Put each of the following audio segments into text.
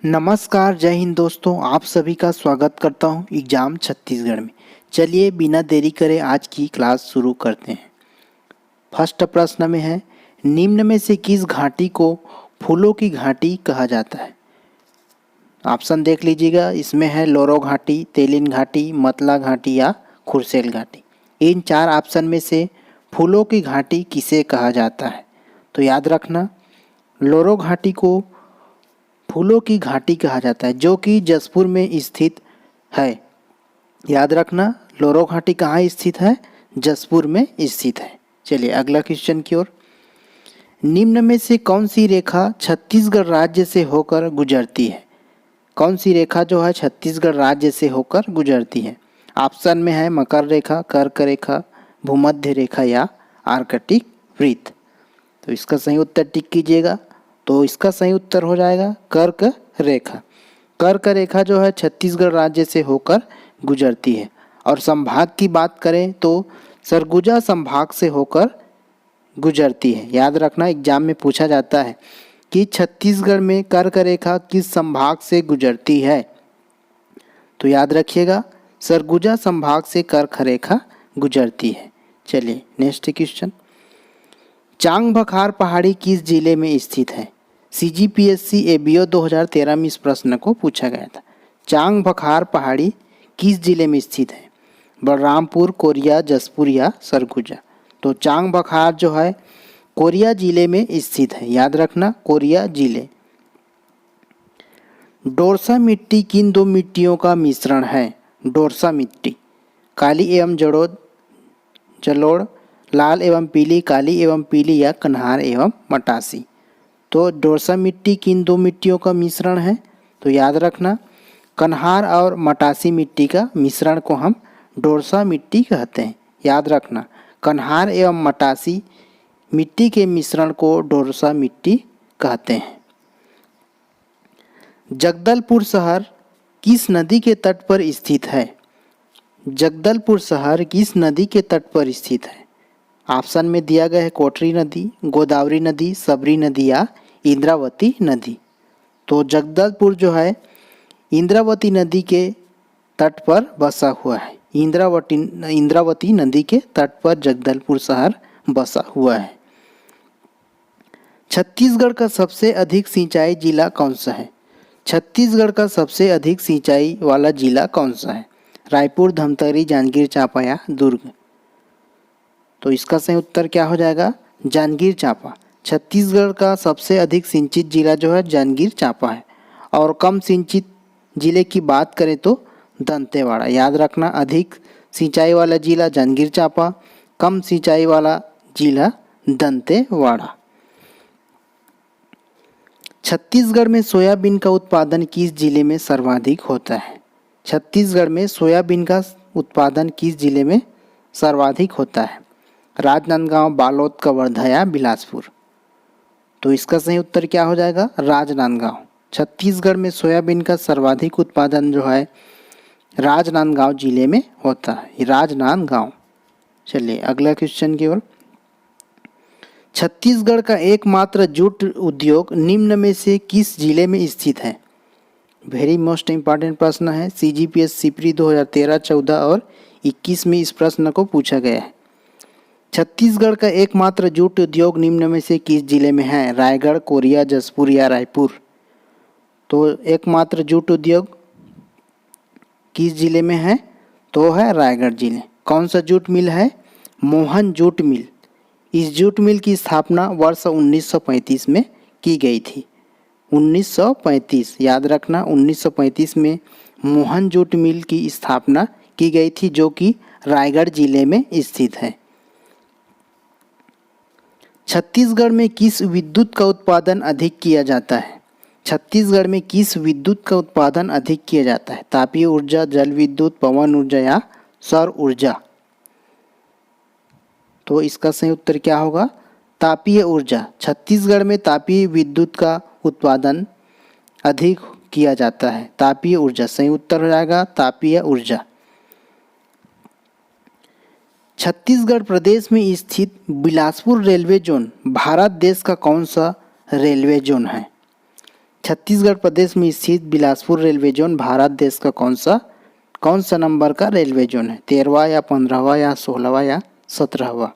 नमस्कार, जय हिंद दोस्तों। आप सभी का स्वागत करता हूं एग्जाम छत्तीसगढ़ में। चलिए बिना देरी करे आज की क्लास शुरू करते हैं। फर्स्ट प्रश्न में है, निम्न में से किस घाटी को फूलों की घाटी कहा जाता है? ऑप्शन देख लीजिएगा। इसमें है लोरो घाटी, तेलिन घाटी, मतला घाटी या खुरसेल घाटी। इन चार ऑप्शन में से फूलों की घाटी किसे कहा जाता है? तो याद रखना, लोरो घाटी को फूलों की घाटी कहा जाता है, जो कि जसपुर में स्थित है। याद रखना, लोरो घाटी कहाँ स्थित है? जसपुर में स्थित है। चलिए अगला क्वेश्चन की ओर। निम्न में से कौन सी रेखा छत्तीसगढ़ राज्य से होकर गुजरती है? कौन सी रेखा जो है छत्तीसगढ़ राज्य से होकर गुजरती है? ऑप्शन में है मकर रेखा, कर्क रेखा, भूमध्य रेखा या आर्कटिक वृत्त। तो इसका सही उत्तर टिक कीजिएगा। तो इसका सही उत्तर हो जाएगा कर्क रेखा। कर्क रेखा जो है छत्तीसगढ़ राज्य से होकर गुजरती है। और संभाग की बात करें तो सरगुजा संभाग से होकर गुजरती है। याद रखना, एग्जाम में पूछा जाता है कि छत्तीसगढ़ में कर्क रेखा किस संभाग से गुजरती है। तो याद रखिएगा, सरगुजा संभाग से कर्क रेखा गुजरती है। चलिए नेक्स्ट क्वेश्चन। चांग बखार पहाड़ी किस जिले में स्थित है? CGPSC ABO 2013 में इस प्रश्न को पूछा गया था। चांग बखार पहाड़ी किस जिले में स्थित है? बलरामपुर, कोरिया, जसपुर या सरगुजा। तो चांग बखार जो है कोरिया जिले में स्थित है। याद रखना, कोरिया जिले। डोरसा मिट्टी किन दो मिट्टियों का मिश्रण है? डोरसा मिट्टी काली एवं जलोढ़, लाल एवं पीली, काली एवं पीली या कन्हार एवं मटासी। तो डोरसा मिट्टी किन दो मिट्टियों का मिश्रण है? तो याद रखना, कन्हार और मटासी मिट्टी का मिश्रण को हम डोरसा मिट्टी कहते हैं। याद रखना, कन्हार एवं मटासी मिट्टी के मिश्रण को डोरसा मिट्टी कहते हैं। जगदलपुर शहर किस नदी के तट पर स्थित है? जगदलपुर शहर किस नदी के तट पर स्थित है? ऑप्शन में दिया गया है कोटरी नदी, गोदावरी नदी, सबरी नदी या इंद्रावती नदी। तो जगदलपुर जो है इंद्रावती नदी के तट पर बसा हुआ है। इंद्रावती नदी के तट पर जगदलपुर शहर बसा हुआ है। छत्तीसगढ़ का सबसे अधिक सिंचाई जिला कौन सा है? छत्तीसगढ़ का सबसे अधिक सिंचाई वाला जिला कौन सा है? रायपुर, धमतरी, जांजगीर चांपा या दुर्ग। तो इसका सही उत्तर क्या हो जाएगा? जांजगीर चांपा। छत्तीसगढ़ का सबसे अधिक सिंचित जिला जो है जांजगीर चांपा है। और कम सिंचित जिले की बात करें तो दंतेवाड़ा। याद रखना, अधिक सिंचाई वाला जिला जांजगीर चांपा, कम सिंचाई वाला जिला दंतेवाड़ा। छत्तीसगढ़ में सोयाबीन का उत्पादन किस जिले में सर्वाधिक होता है? छत्तीसगढ़ में सोयाबीन का उत्पादन किस जिले में सर्वाधिक होता है? राजनांदगांव, बालोद, कवर्धा या बिलासपुर। तो इसका सही उत्तर क्या हो जाएगा? राजनांदगांव। छत्तीसगढ़ में सोयाबीन का सर्वाधिक उत्पादन जो है राजनांदगांव जिले में होता है। राजनांदगांव। चलिए अगला क्वेश्चन की ओर। छत्तीसगढ़ का एकमात्र जूट उद्योग निम्न में से किस जिले में स्थित है? वेरी मोस्ट इम्पॉर्टेंट प्रश्न है। CGPSC प्री 2013, 14 और 21 में इस प्रश्न को पूछा गया है। छत्तीसगढ़ का एकमात्र जूट उद्योग निम्न में से किस जिले में है? रायगढ़, कोरिया, जसपुर या रायपुर। तो एकमात्र जूट उद्योग किस जिले में है? तो है रायगढ़ जिले। कौन सा जूट मिल है? Mohan jute mill. इस जूट मिल की स्थापना वर्ष 1935 में की गई थी। 1935, याद रखना, 1935 में मोहन जूट मिल की स्थापना की गई थी, जो कि रायगढ़ जिले में स्थित है। छत्तीसगढ़ में किस विद्युत का उत्पादन अधिक किया जाता है? छत्तीसगढ़ में किस विद्युत का उत्पादन अधिक किया जाता है? तापीय ऊर्जा, जल विद्युत, पवन ऊर्जा या सौर ऊर्जा। तो इसका सही उत्तर क्या होगा? तापीय ऊर्जा। छत्तीसगढ़ में तापीय विद्युत का उत्पादन अधिक किया जाता है। तापीय ऊर्जा सही उत्तर हो जाएगा, तापीय ऊर्जा। छत्तीसगढ़ प्रदेश में स्थित बिलासपुर रेलवे जोन भारत देश का कौन सा रेलवे जोन है? छत्तीसगढ़ प्रदेश में स्थित बिलासपुर रेलवे जोन भारत देश का कौन सा नंबर का रेलवे जोन है? 13वां या 15वां या 16वां या 17वां?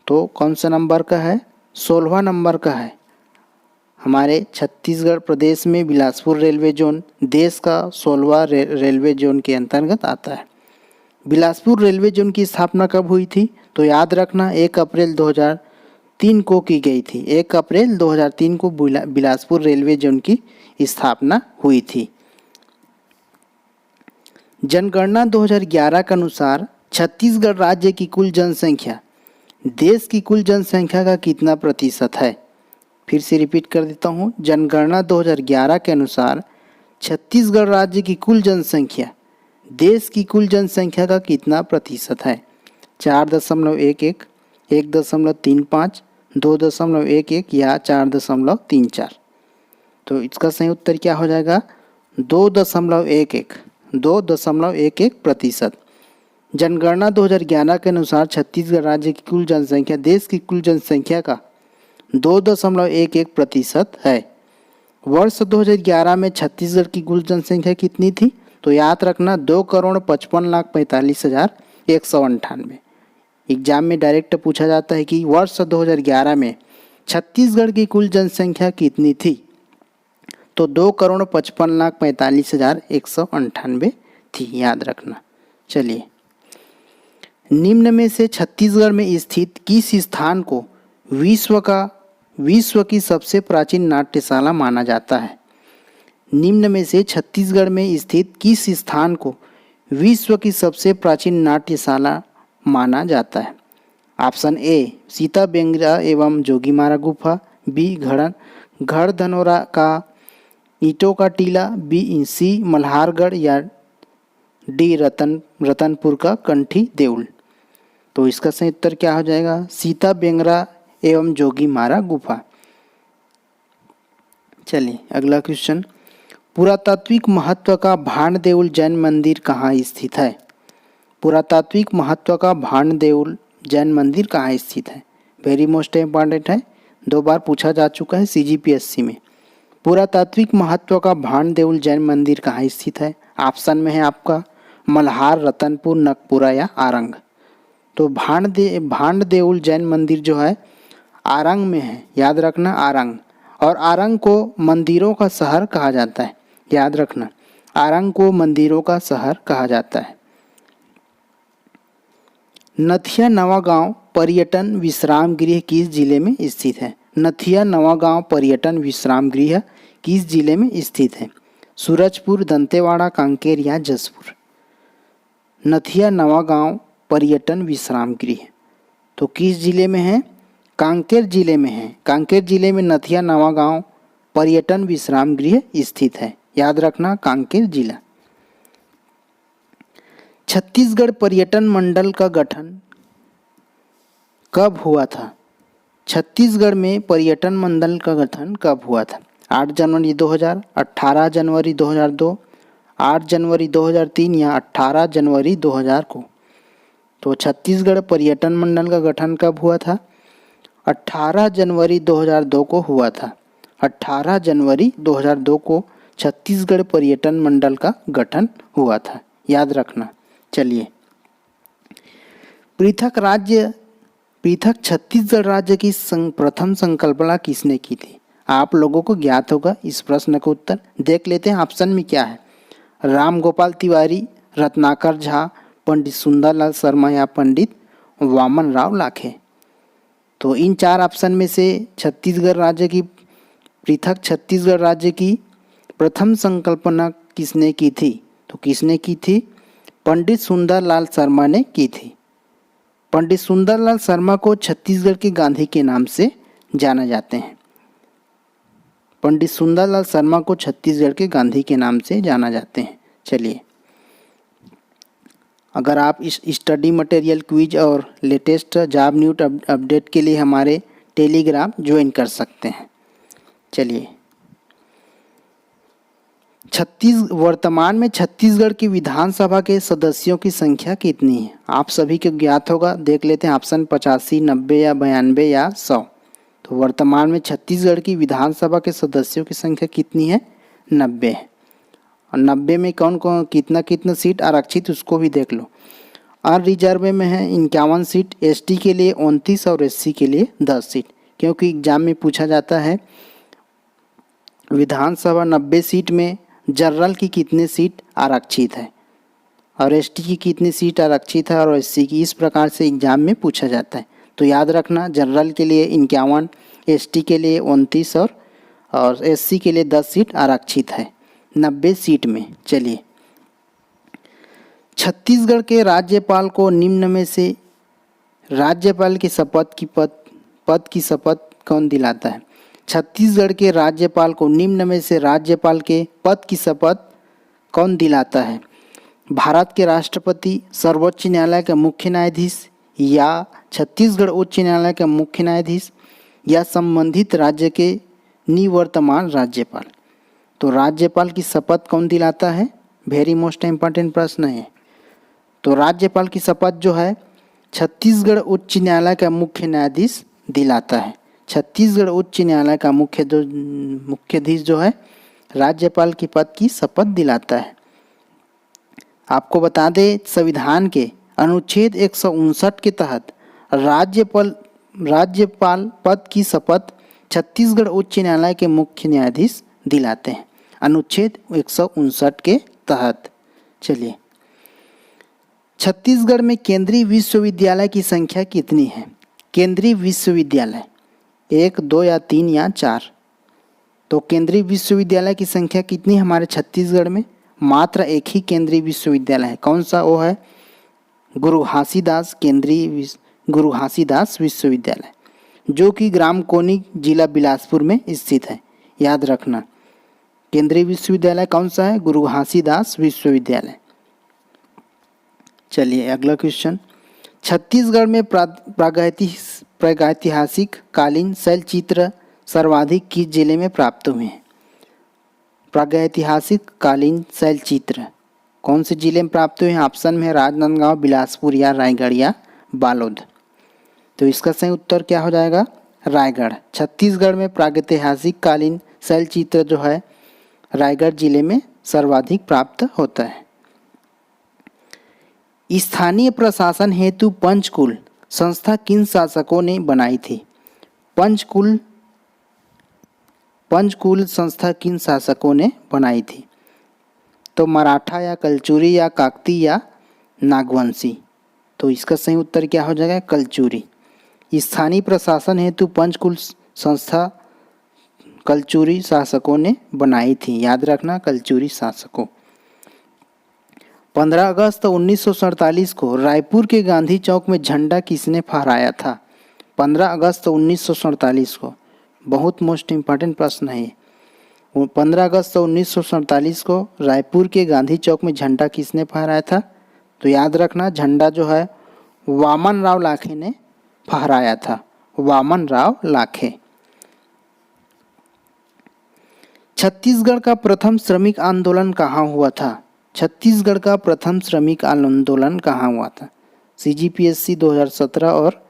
तो कौन सा नंबर का है? 16वां नंबर का है। हमारे छत्तीसगढ़ प्रदेश में बिलासपुर रेलवे जोन देश का 16वां रेलवे जोन के अंतर्गत आता है। बिलासपुर रेलवे जोन की स्थापना कब हुई थी? तो याद रखना 1 अप्रैल 2003 को की गई थी। 1 अप्रैल 2003 को बिलासपुर रेलवे जोन की स्थापना हुई थी। जनगणना 2011 के अनुसार छत्तीसगढ़ राज्य की कुल जनसंख्या देश की कुल जनसंख्या का कितना प्रतिशत है? फिर से रिपीट कर देता हूँ। जनगणना 2011 के अनुसार छत्तीसगढ़ राज्य की कुल जनसंख्या देश की कुल जनसंख्या का कितना प्रतिशत है? 4.11, 1.35, 2.11 या 4.34? तो इसका सही उत्तर क्या हो जाएगा? 2.11% जनगणना 2011 के अनुसार छत्तीसगढ़ राज्य की कुल जनसंख्या देश की कुल जनसंख्या का 2.11% है। वर्ष 2011 में छत्तीसगढ़ की कुल जनसंख्या कितनी थी? तो याद रखना 2,55,45,198। एग्जाम में डायरेक्ट पूछा जाता है कि वर्ष 2011 में छत्तीसगढ़ की कुल जनसंख्या कितनी थी? तो 2,55,45,198 थी, याद रखना। चलिए, निम्न में से छत्तीसगढ़ में स्थित किस स्थान को विश्व की सबसे प्राचीन नाट्यशाला माना जाता है? निम्न में से छत्तीसगढ़ में स्थित किस स्थान को विश्व की सबसे प्राचीन नाट्यशाला माना जाता है? ऑप्शन ए सीता बेंगरा एवं जोगीमारा गुफा, बी गढ़धनोरा का ईंटों का टीला, बी सी मल्हारगढ़ या डी रतनपुर का कंठी देउल? तो इसका सही उत्तर क्या हो जाएगा? सीता बेंगरा एवं जोगीमारा गुफा। चलिए अगला क्वेश्चन, पुरातात्विक महत्व का भांड देउल जैन मंदिर कहाँ स्थित है? पुरातात्विक महत्व का भांड देउल जैन मंदिर कहाँ स्थित है? वेरी मोस्ट इम्पॉर्टेंट है, 2 बार पूछा जा चुका है CGPSC में। पुरातात्विक महत्व का भांड देउल जैन मंदिर कहाँ स्थित है? ऑप्शन में है आपका मल्हार, रतनपुर, नकपुरा या आरंग। तो भांड देउल जैन मंदिर जो है आरंग में है, याद रखना आरंग। और आरंग को मंदिरों का शहर कहा जाता है, याद रखना आरंग को मंदिरों का शहर कहा जाता है। नथिया नवागांव पर्यटन विश्राम गृह किस जिले में स्थित है? नथिया नवागांव पर्यटन विश्राम गृह किस जिले में स्थित है? सूरजपुर, दंतेवाड़ा, कांकेर या जशपुर? नथिया नवागांव पर्यटन विश्राम गृह तो किस जिले में है? कांकेर जिले में है। कांकेर जिले में नथिया नवागांव पर्यटन विश्राम गृह स्थित है, याद रखना कांकेर जिला। छत्तीसगढ़ पर्यटन मंडल का गठन कब हुआ था? छत्तीसगढ़ में पर्यटन मंडल का गठन कब हुआ था? 8 जनवरी 2000, 18 जनवरी 2002, 8 जनवरी 2003 या 18 जनवरी 2000 को? तो छत्तीसगढ़ पर्यटन मंडल का गठन कब हुआ था? 18 जनवरी 2002 को हुआ था। 18 जनवरी 2002 को छत्तीसगढ़ पर्यटन मंडल का गठन हुआ था, याद रखना। चलिए, पृथक छत्तीसगढ़ राज्य की प्रथम संकल्पना किसने की थी? आप लोगों को ज्ञात होगा इस प्रश्न का उत्तर। देख लेते हैं ऑप्शन में क्या है। राम गोपाल तिवारी, रत्नाकर झा, पंडित सुंदरलाल शर्मा या पंडित वामन राव लाखे? तो इन 4 ऑप्शन में से पृथक छत्तीसगढ़ राज्य की प्रथम संकल्पना किसने की थी? तो किसने की थी? पंडित सुंदरलाल शर्मा ने की थी। पंडित सुंदरलाल शर्मा को छत्तीसगढ़ के गांधी के नाम से जाना जाते हैं। पंडित सुंदरलाल शर्मा को छत्तीसगढ़ के गांधी के नाम से जाना जाते हैं। चलिए, अगर आप इस स्टडी मटेरियल, क्विज और लेटेस्ट जॉब न्यूज अपडेट के लिए हमारे टेलीग्राम ज्वाइन कर सकते हैं। चलिए, वर्तमान में छत्तीसगढ़ की विधानसभा के सदस्यों की संख्या कितनी है? आप सभी को ज्ञात होगा, देख लेते हैं ऑप्शन 85, 90 या 92 या 100। तो तो वर्तमान में छत्तीसगढ़ की विधानसभा के सदस्यों की संख्या कितनी है? 90 है। और 90 में कौन कौन कितना कितना सीट आरक्षित उसको भी देख लो। अनरिजर्व में है 51 सीट, एसटी के लिए 29 और एससी के लिए 10 सीट। क्योंकि एग्जाम में पूछा जाता है विधानसभा 90 सीट में जनरल की कितनी सीट आरक्षित है और एसटी की कितनी सीट आरक्षित है और एससी की, इस प्रकार से एग्जाम में पूछा जाता है। तो याद रखना जनरल के लिए 51, एसटी के लिए 29 और एससी के लिए 10 सीट आरक्षित है 90 सीट में। चलिए, छत्तीसगढ़ के राज्यपाल को निम्न में से राज्यपाल की पद की शपथ कौन दिलाता है? छत्तीसगढ़ के राज्यपाल को निम्न में से राज्यपाल के पद की शपथ कौन दिलाता है? भारत के राष्ट्रपति, सर्वोच्च न्यायालय के मुख्य न्यायाधीश या छत्तीसगढ़ उच्च न्यायालय के मुख्य न्यायाधीश या संबंधित राज्य के निवर्तमान राज्यपाल। तो राज्यपाल की शपथ कौन दिलाता है? वेरी मोस्ट इम्पॉर्टेंट प्रश्न है। तो राज्यपाल की शपथ जो है छत्तीसगढ़ उच्च न्यायालय का मुख्य न्यायाधीश दिलाता है। छत्तीसगढ़ उच्च न्यायालय का मुख्याधीश जो है राज्यपाल की पद की शपथ दिलाता है। आपको बता दें, संविधान के अनुच्छेद 159 के तहत राज्यपाल पद की शपथ छत्तीसगढ़ उच्च न्यायालय के मुख्य न्यायाधीश दिलाते हैं, अनुच्छेद 159 के तहत। चलिए, छत्तीसगढ़ में केंद्रीय विश्वविद्यालय की संख्या कितनी है? केंद्रीय विश्वविद्यालय 1, 2 या 3 या 4। तो केंद्रीय विश्वविद्यालय की संख्या कितनी है हमारे छत्तीसगढ़ में? मात्र एक ही केंद्रीय विश्वविद्यालय है। कौन सा? वो है गुरु घासीदास विश्वविद्यालय, जो कि ग्राम कोनी, जिला बिलासपुर में स्थित है। याद रखना, केंद्रीय विश्वविद्यालय कौन सा है? गुरु घासीदास विश्वविद्यालय। चलिए, अगला क्वेश्चन। छत्तीसगढ़ में प्रागैतिहासिक कालीन शैलचित्र सर्वाधिक किस जिले में प्राप्त हुए हैं? प्रागैतिहासिक कालीन शैलचित्र कौन से जिले में प्राप्त हुए हैं? ऑप्शन में है राजनांदगांव, बिलासपुर या रायगढ़ या बालोद। तो इसका सही उत्तर क्या हो जाएगा? रायगढ़। छत्तीसगढ़ में प्रागैतिहासिक कालीन शैलचित्र जो है रायगढ़ जिले में सर्वाधिक प्राप्त होता है। स्थानीय प्रशासन हेतु पंचकुल संस्था किन शासकों ने बनाई थी? पंचकुल संस्था किन शासकों ने बनाई थी? तो मराठा या कलचुरी या काकती या नागवंशी। तो इसका सही उत्तर क्या हो जाएगा? कलचुरी। स्थानीय प्रशासन हेतु पंचकुल संस्था कलचुरी शासकों ने बनाई थी। याद रखना, कलचुरी शासकों। 15 अगस्त 1947 को रायपुर के गांधी चौक में झंडा किसने फहराया था? 15 अगस्त 1947 को, बहुत मोस्ट इम्पॉर्टेंट प्रश्न है ये। 15 अगस्त 1947 को रायपुर के गांधी चौक में झंडा किसने फहराया था? तो याद रखना, झंडा जो है वामन राव लाखे ने फहराया था। वामन राव लाखे। छत्तीसगढ़ का प्रथम श्रमिक आंदोलन कहाँ हुआ था? छत्तीसगढ़ का प्रथम श्रमिक आंदोलन कहाँ हुआ था? CGPSC 2017 और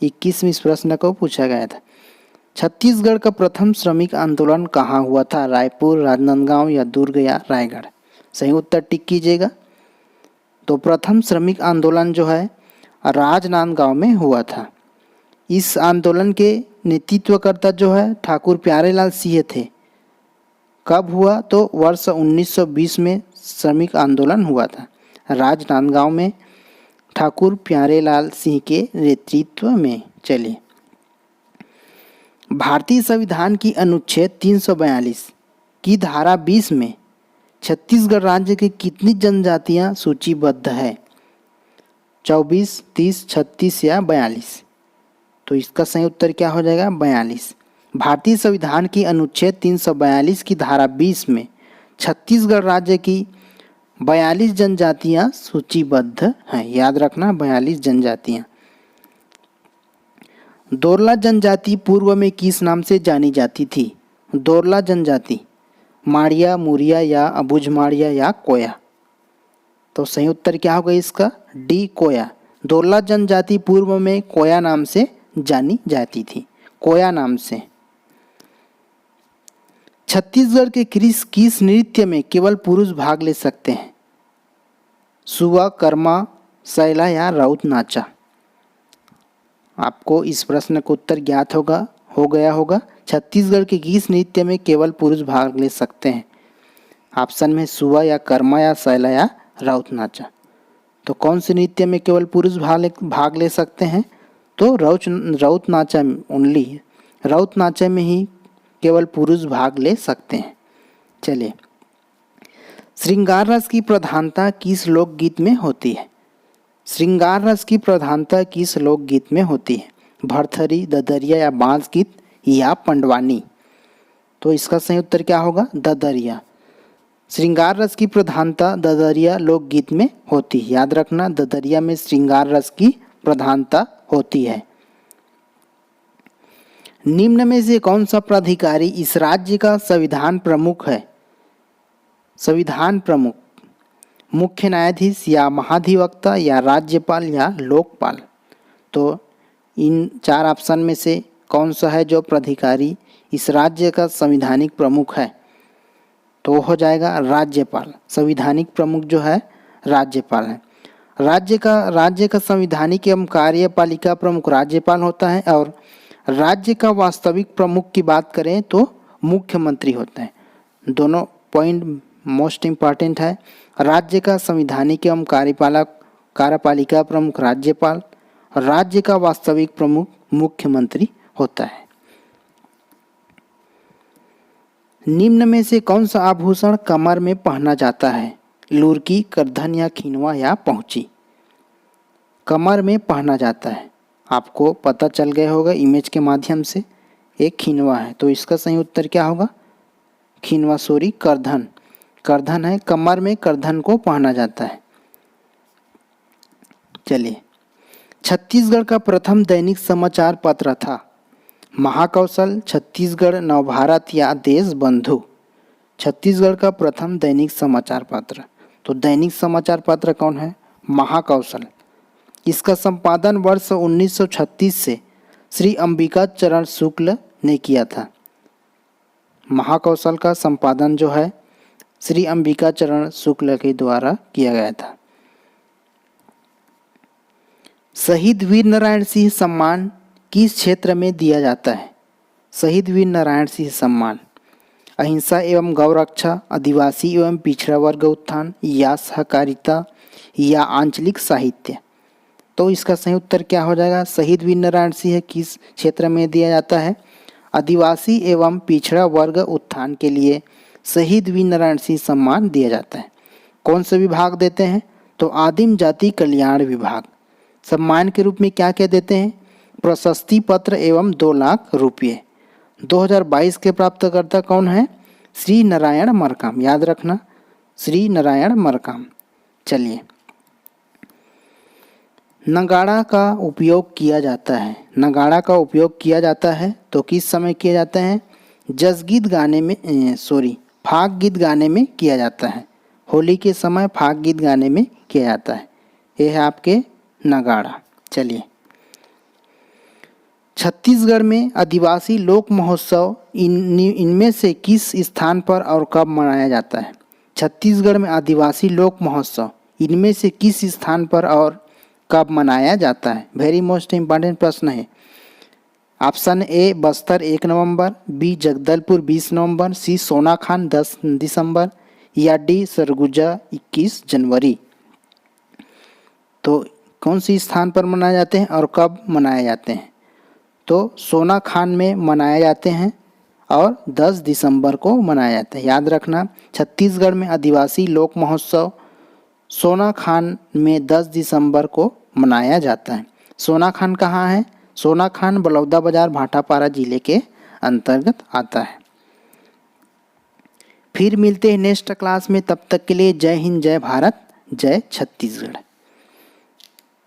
21 में इस प्रश्न को पूछा गया था। छत्तीसगढ़ का प्रथम श्रमिक आंदोलन कहाँ हुआ था? रायपुर, राजनांदगांव या दुर्ग या रायगढ़? सही उत्तर टिक कीजिएगा। तो प्रथम श्रमिक आंदोलन जो है राजनांदगांव में हुआ था। इस आंदोलन के नेतृत्वकर्ता जो है ठाकुर प्यारेलाल सिंह थे। कब हुआ? तो वर्ष 1920 में श्रमिक आंदोलन हुआ था राजनांदगांव में ठाकुर प्यारेलाल सिंह के नेतृत्व में। चलिए, भारतीय संविधान की अनुच्छेद 342 की धारा 20 में छत्तीसगढ़ राज्य की कितनी जनजातियां सूचीबद्ध है? 24, 30, 36 या 42? तो इसका सही उत्तर क्या हो जाएगा? 42। भारतीय संविधान की अनुच्छेद 342 की धारा 20 में छत्तीसगढ़ राज्य की 42 जनजातियां सूचीबद्ध हैं। याद रखना, 42 जनजातियां। दोरला जनजाति पूर्व में किस नाम से जानी जाती थी? दोरला जनजाति माड़िया, मुरिया या अबुझमाड़िया या कोया? तो सही उत्तर क्या होगा इसका? डी, कोया। दोरला जनजाति पूर्व में कोया नाम से जानी जाती थी। कोया नाम से। छत्तीसगढ़ के किस नृत्य में केवल पुरुष भाग ले सकते हैं? सुआ, कर्मा, सैला या राउत नाचा? आपको इस प्रश्न का उत्तर ज्ञात हो गया होगा। छत्तीसगढ़ के किस नृत्य में केवल पुरुष भाग ले सकते हैं? ऑप्शन में सुआ या कर्मा या सैला या राउत नाचा। तो कौन से नृत्य में केवल पुरुष भाग ले सकते हैं? तो राउत नाचा ओनली, राउत नाचे में ही केवल पुरुष भाग ले सकते हैं। चलिए, श्रृंगार रस की प्रधानता किस लोकगीत में होती है? श्रृंगार रस की प्रधानता किस लोकगीत में होती है? भरथरी, ददरिया या बांस गीत या पंडवानी? तो इसका सही उत्तर क्या होगा? ददरिया। श्रृंगार रस की प्रधानता ददरिया लोकगीत में होती है। याद रखना, ददरिया में श्रृंगार रस की प्रधानता होती है। निम्न में से कौन सा प्राधिकारी इस राज्य का संविधान प्रमुख है? संविधान प्रमुख, मुख्य न्यायाधीश या महाधिवक्ता या राज्यपाल या लोकपाल? तो इन चार ऑप्शन में से कौन सा है जो प्राधिकारी इस राज्य का संवैधानिक प्रमुख है? तो हो जाएगा राज्यपाल। संवैधानिक प्रमुख जो है राज्यपाल है। राज्य का संवैधानिक एवं कार्यपालिका प्रमुख राज्यपाल होता है और राज्य का वास्तविक प्रमुख की बात करें तो मुख्यमंत्री होते हैं। दोनों पॉइंट मोस्ट इम्पॉर्टेंट है। राज्य का संवैधानिक एवं कार्यपालिका प्रमुख राज्यपाल, राज्य का वास्तविक प्रमुख मुख्यमंत्री होता है। निम्न में से कौन सा आभूषण कमर में पहना जाता है? लुरकी, करधन या खिनवा या पहुंची? कमर में पहना जाता है। आपको पता चल गया होगा इमेज के माध्यम से, एक खिनवा है। तो इसका सही उत्तर क्या होगा? खिनवा, सॉरी, करधन। करधन है, कमर में करधन को पहना जाता है। चलिए, छत्तीसगढ़ का प्रथम दैनिक समाचार पत्र था महाकौशल, छत्तीसगढ़ नवभारत या देशबंधु? छत्तीसगढ़ का प्रथम दैनिक समाचार पत्र, तो दैनिक समाचार पत्र कौन है? महाकौशल। इसका संपादन वर्ष 1936 से श्री अंबिका चरण शुक्ल ने किया था। महाकौशल का संपादन जो है श्री अंबिका चरण शुक्ल के द्वारा किया गया था। शहीद वीर नारायण सिंह सम्मान किस क्षेत्र में दिया जाता है? शहीद वीर नारायण सिंह सम्मान अहिंसा एवं गौरक्षा, आदिवासी एवं पिछड़ा वर्ग उत्थान या सहकारिता या आंचलिक साहित्य? तो इसका सही उत्तर क्या हो जाएगा? शहीद वीर नारायण सिंह किस क्षेत्र में दिया जाता है? आदिवासी एवं पिछड़ा वर्ग उत्थान के लिए शहीद वीर नारायण सिंह सम्मान दिया जाता है। कौन से विभाग देते हैं? तो आदिम जाति कल्याण विभाग। सम्मान के रूप में क्या क्या देते हैं? प्रशस्ति पत्र एवं 2 लाख रुपये। 2022 के प्राप्तकर्ता कौन है? श्री नारायण मरकाम। याद रखना, श्री नारायण मरकाम। चलिए, नगाड़ा का उपयोग किया जाता है। नगाड़ा का उपयोग किया जाता है तो किस समय किया जाता है? जसगीत गाने में, फाग गीत गाने में किया जाता है। होली के समय फाग गीत गाने में किया जाता है। यह है आपके नगाड़ा। चलिए, छत्तीसगढ़ में आदिवासी लोक महोत्सव इनमें से किस स्थान पर और कब मनाया जाता है? छत्तीसगढ़ में आदिवासी लोक महोत्सव इनमें से किस स्थान पर और कब मनाया जाता है? वेरी मोस्ट इम्पॉर्टेंट प्रश्न है। ऑप्शन ए बस्तर 1 नवंबर, बी जगदलपुर 20 नवंबर, सी सोनाखान 10 दिसंबर या डी सरगुजा 21 जनवरी? तो कौन सी स्थान पर मनाए जाते हैं और कब मनाए जाते हैं? तो सोनाखान में मनाए जाते हैं और 10 दिसंबर को मनाया जाता है। याद रखना, छत्तीसगढ़ में आदिवासी लोक महोत्सव सोनाखान में 10 दिसंबर को मनाया जाता है। सोनाखान कहाँ है? सोनाखान बलौदाबाजार भाटापारा जिले के अंतर्गत आता है। फिर मिलते हैं नेक्स्ट क्लास में, तब तक के लिए जय हिंद, जय भारत, जय छत्तीसगढ़।